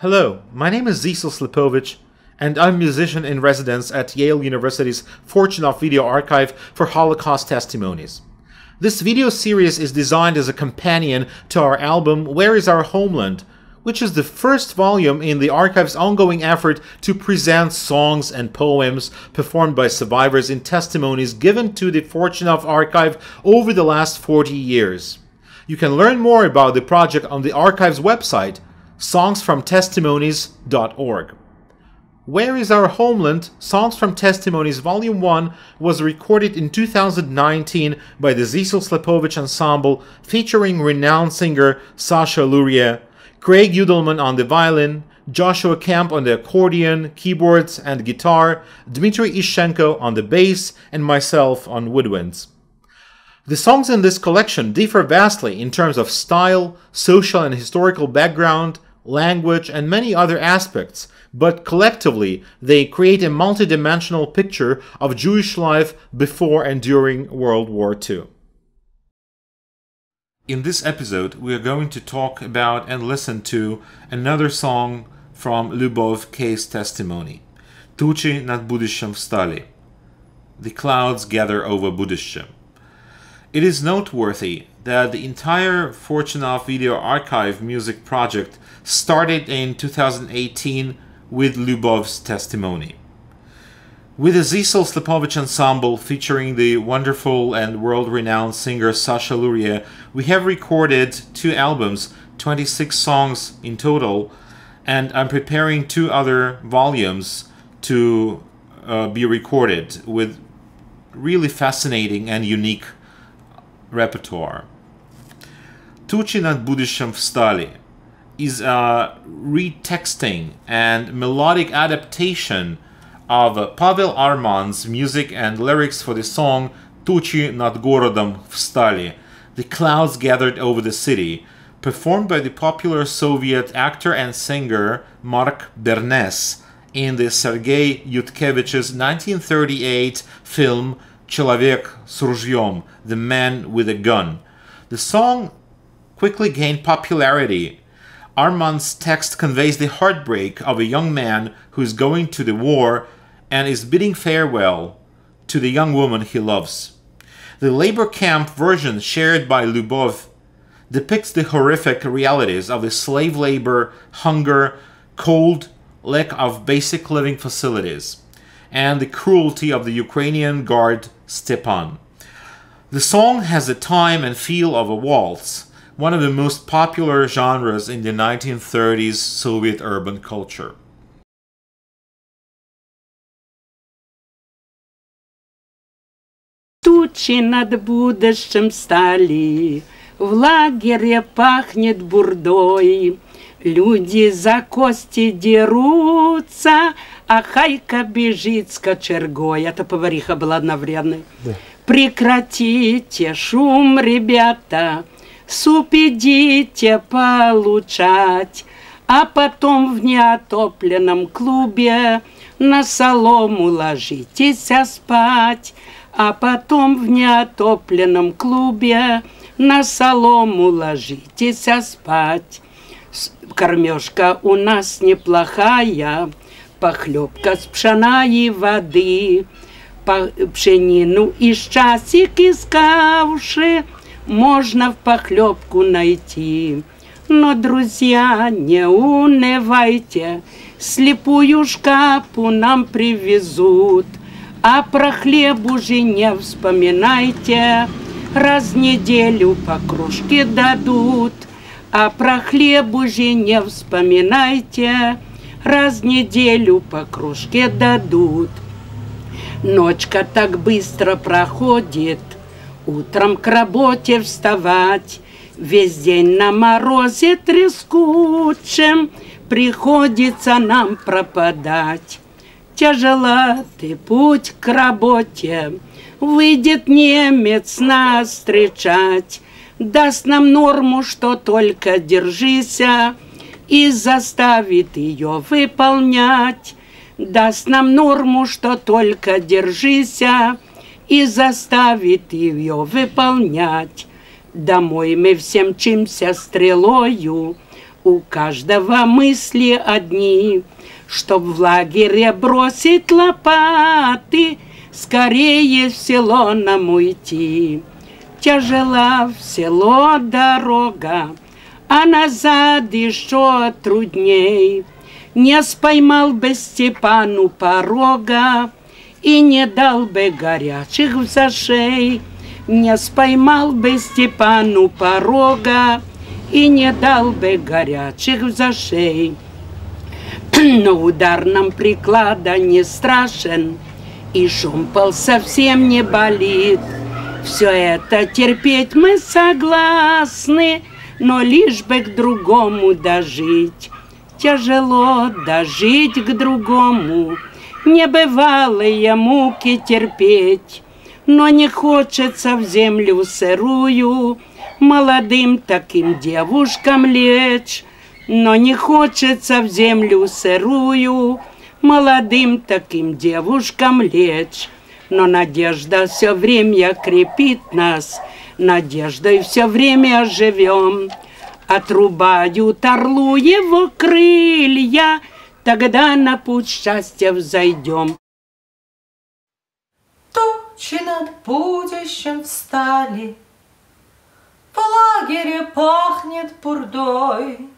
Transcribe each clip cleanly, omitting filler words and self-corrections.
Hello, my name is Zisl Slepovitch, and I'm musician-in-residence at Yale University's Fortunoff Video Archive for Holocaust Testimonies. This video series is designed as a companion to our album Where Is Our Homeland, which is the first volume in the archive's ongoing effort to present songs and poems performed by survivors in testimonies given to the Fortunoff archive over the last 40 years. You can learn more about the project on the archive's website, songsfromtestimonies.org. Where Is Our Homeland? Songs from Testimonies Volume 1 was recorded in 2019 by the Zisl Slepovitch Ensemble, featuring renowned singer Sasha Lurje, Craig Udelman on the violin, Joshua Kemp on the accordion, keyboards and guitar, Dmitry Ishchenko on the bass, and myself on woodwinds. The songs in this collection differ vastly in terms of style, social and historical background, language, and many other aspects, but collectively they create a multidimensional picture of Jewish life before and during World War II. In this episode, we are going to talk about and listen to another song from Liubov K's testimony, Tuchi Nad Vstali. The clouds gather over Budishchem. It is noteworthy that the entire Fortunoff Video Archive music project started in 2018 with Liubov's testimony. With the Zisl Slepovitch Ensemble featuring the wonderful and world-renowned singer Sasha Lurje, we have recorded 2 albums, 26 songs in total, and I'm preparing 2 other volumes to be recorded with really fascinating and unique repertoire. Tuchi Nad Vstali is a retexting and melodic adaptation of Pavel Armand's music and lyrics for the song Tuchi Nad gorodom Vstali, The Clouds Gathered Over the City, performed by the popular Soviet actor and singer Mark Bernes in the Sergei Yudkevich's 1938 film Человек с ружьем, The Man with a Gun. The song quickly gained popularity. Armand's text conveys the heartbreak of a young man who is going to the war and is bidding farewell to the young woman he loves. The labor camp version shared by Liubov depicts the horrific realities of the slave labor, hunger, cold, lack of basic living facilities, and the cruelty of the Ukrainian guard Stepan. The song has the time and feel of a waltz, one of the most popular genres in the 1930s Soviet urban culture. Тучи над Будышчем стали, в лагере пахнет бурдой. Люди за кости дерутся, а Хайка бежит с кочергой. Это повариха была одновременно. Да. Прекратите шум, ребята, суп идите получать, а потом в неотопленном клубе на солому ложитесь спать, а потом в неотопленном клубе на солому ложитесь спать. Кормежка у нас неплохая, похлебка с пшена и воды, пшенину из часик искавши можно в похлебку найти. Но, друзья, не унывайте, слепую шкапу нам привезут, а про хлеб уже не вспоминайте, раз в неделю по кружке дадут. А про хлеб уже не вспоминайте, раз в неделю по кружке дадут. Ночка так быстро проходит, утром к работе вставать, весь день на морозе трескучем приходится нам пропадать. Тяжеловатый путь к работе, выйдет немец нас встречать, даст нам норму, что только держися, и заставит ее выполнять. Даст нам норму, что только держися, и заставит ее выполнять. Домой мы всем мчимся стрелою, У каждого мысли одни, чтоб в лагере бросить лопаты, скорее в село нам уйти. Тяжела в село дорога, а назад еще трудней. Не споймал бы Степану порога и не дал бы горячих в зашей. Не споймал бы Степану порога и не дал бы горячих в зашей. Но удар нам приклада не страшен, и шомпол совсем не болит. Все это терпеть мы согласны, но лишь бы к другому дожить. Тяжело дожить к другому, небывалые муки терпеть. Но не хочется в землю сырую молодым таким девушкам лечь. Но не хочется в землю сырую молодым таким девушкам лечь. Но надежда все время крепит нас, надеждой все время живем. Отрубают орлу его крылья, тогда на путь счастья взойдем. Тучи над Будущем встали, в лагере пахнет бурдой.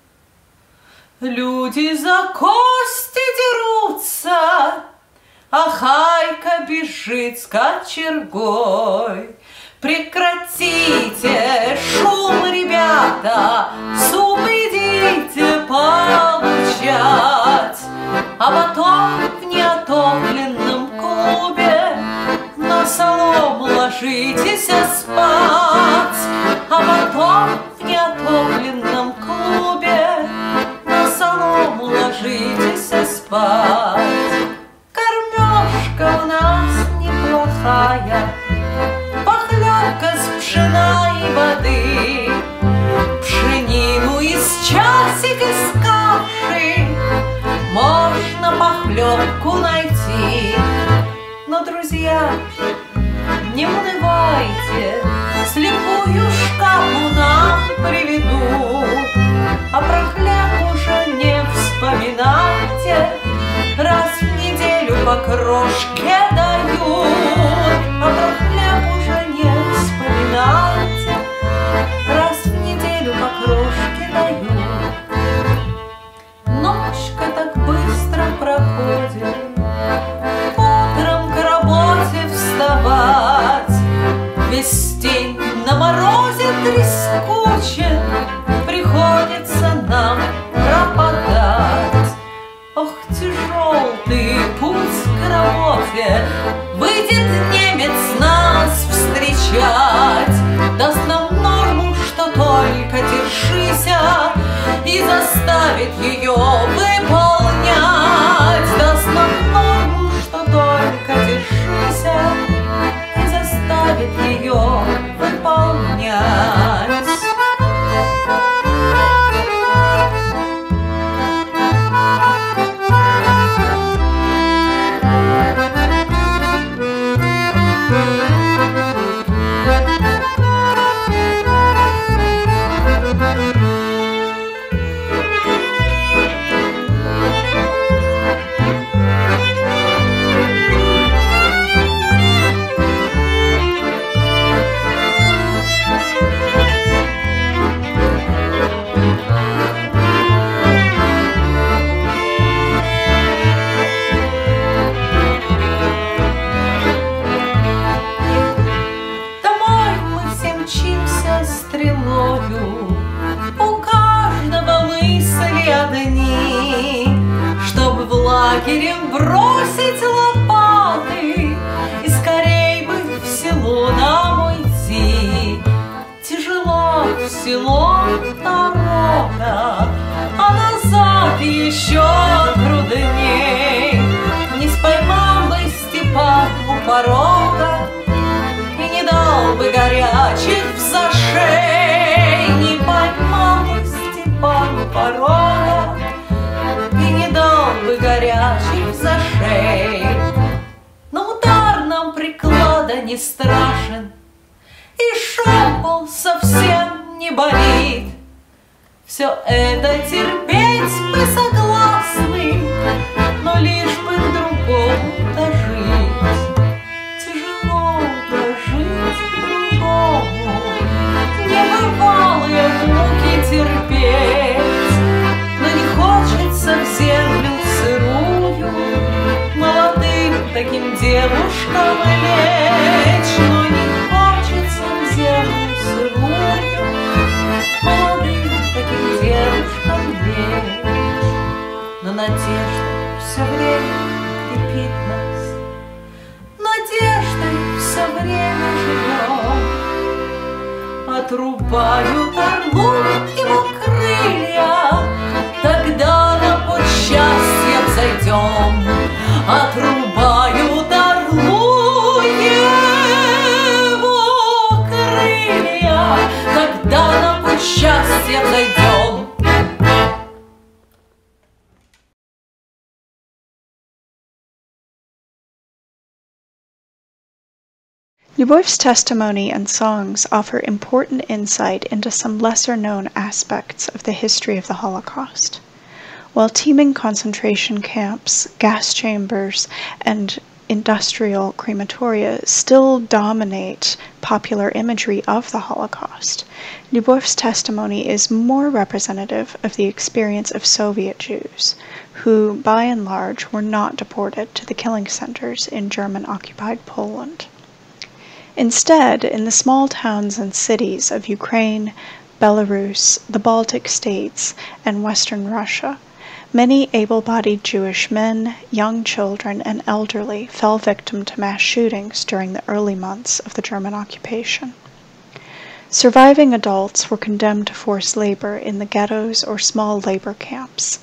Люди за кости дерутся, а хайка бежит с кочергой. Прекратите шум, ребята, суп идите получать, а потом в неотопленном клубе на солому ложитесь спать, а потом в неотопленном клубе на солому ложитесь спать. Кормежка у нас неплохая, похлебка с пшена и воды, пшенину из часик из каши можно похлебку найти. Но, друзья, не унывайте, слепую шкапу нам приведут, а про хлеб уже не вспоминайте, раз в неделю по крошке дают, а про хлеб уже не вспоминайте, раз в неделю по крошке дают. Ночка так быстро проходит, утром к работе вставать, весь день на морозе трескуче приходится нам пропадать. Ох, тяжел ты путь к работе, выйдет немец нас встречать, даст нам норму, что только держися, и заставит ее выполнять. Даст нам норму, что только держися, и заставит ее выполнять. Лагерем бросить лопаты и скорей бы в село нам уйти. Тяжело в село дорога, а назад еще трудней. Не споймал бы Степан у порога и не дал бы горячих в зашей. Не поймал бы Степан у порога и не дал бы горячих за шею. Но удар нам приклада не страшен, и шомпол совсем не болит. Все это терпеть мы согласны, но лишь бы другому дожить. Тяжело дожить другому, небывалые муки терпеть. Но не хочется в землю сырую молодым таким девушкам лечь. Но не хочется в землю сырую молодым таким девушкам лечь. Но надежда все время крепит нас, надеждой все время живем. Отрубают орлу его крылья, тогда на путь счастья взойдем. Отрубают орлу его крылья, тогда на путь счастья взойдем. Liubov's testimony and songs offer important insight into some lesser-known aspects of the history of the Holocaust. While teeming concentration camps, gas chambers, and industrial crematoria still dominate popular imagery of the Holocaust, Liubov's testimony is more representative of the experience of Soviet Jews, who, by and large, were not deported to the killing centers in German-occupied Poland. Instead, in the small towns and cities of Ukraine, Belarus, the Baltic states, and Western Russia, many able-bodied Jewish men, young children, and elderly fell victim to mass shootings during the early months of the German occupation. Surviving adults were condemned to forced labor in the ghettos or small labor camps,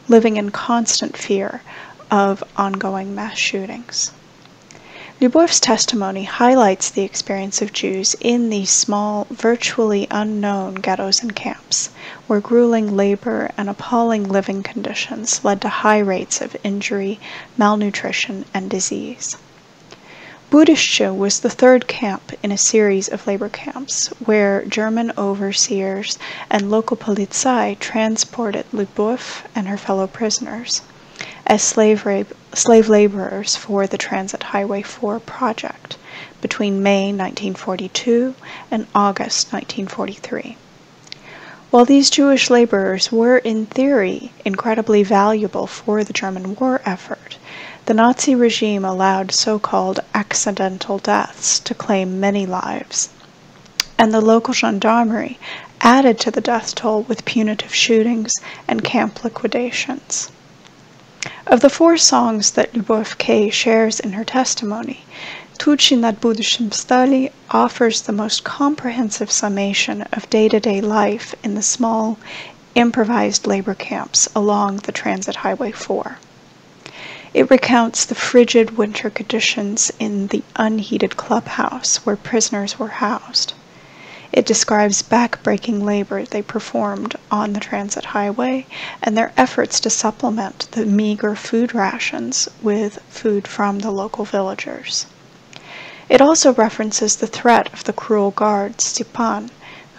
living in constant fear of ongoing mass shootings. Liubov's testimony highlights the experience of Jews in these small, virtually unknown ghettos and camps, where grueling labor and appalling living conditions led to high rates of injury, malnutrition, and disease. Budishche was the third camp in a series of labor camps, where German overseers and local Polizei transported Liubov and her fellow prisoners as slave laborers for the Transit Highway 4 project between May 1942 and August 1943. While these Jewish laborers were, in theory, incredibly valuable for the German war effort, the Nazi regime allowed so-called accidental deaths to claim many lives, and the local gendarmerie added to the death toll with punitive shootings and camp liquidations. Of the 4 songs that Liubov K shares in her testimony, Tuchi Nad Vstali offers the most comprehensive summation of day-to-day life in the small, improvised labor camps along the Transit Highway 4. It recounts the frigid winter conditions in the unheated clubhouse where prisoners were housed. It describes back-breaking labor they performed on the transit highway and their efforts to supplement the meager food rations with food from the local villagers. It also references the threat of the cruel guard, Stepan,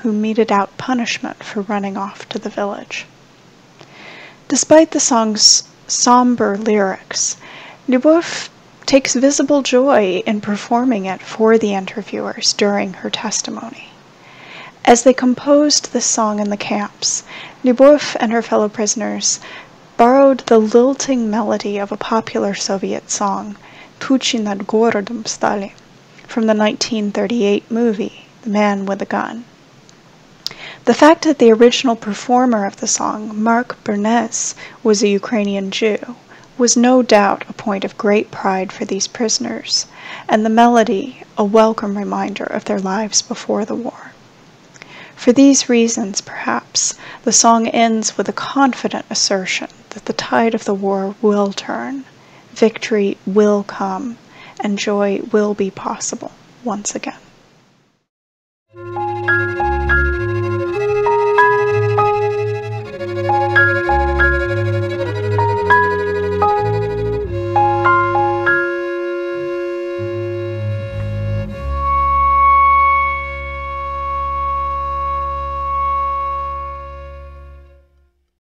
who meted out punishment for running off to the village. Despite the song's somber lyrics, Liubov takes visible joy in performing it for the interviewers during her testimony. As they composed this song in the camps, Liubov and her fellow prisoners borrowed the lilting melody of a popular Soviet song, Tuchi Nad Vstali, from the 1938 movie, The Man with a Gun. The fact that the original performer of the song, Mark Bernez, was a Ukrainian Jew, was no doubt a point of great pride for these prisoners, and the melody a welcome reminder of their lives before the war. For these reasons, perhaps, the song ends with a confident assertion that the tide of the war will turn, victory will come, and joy will be possible once again.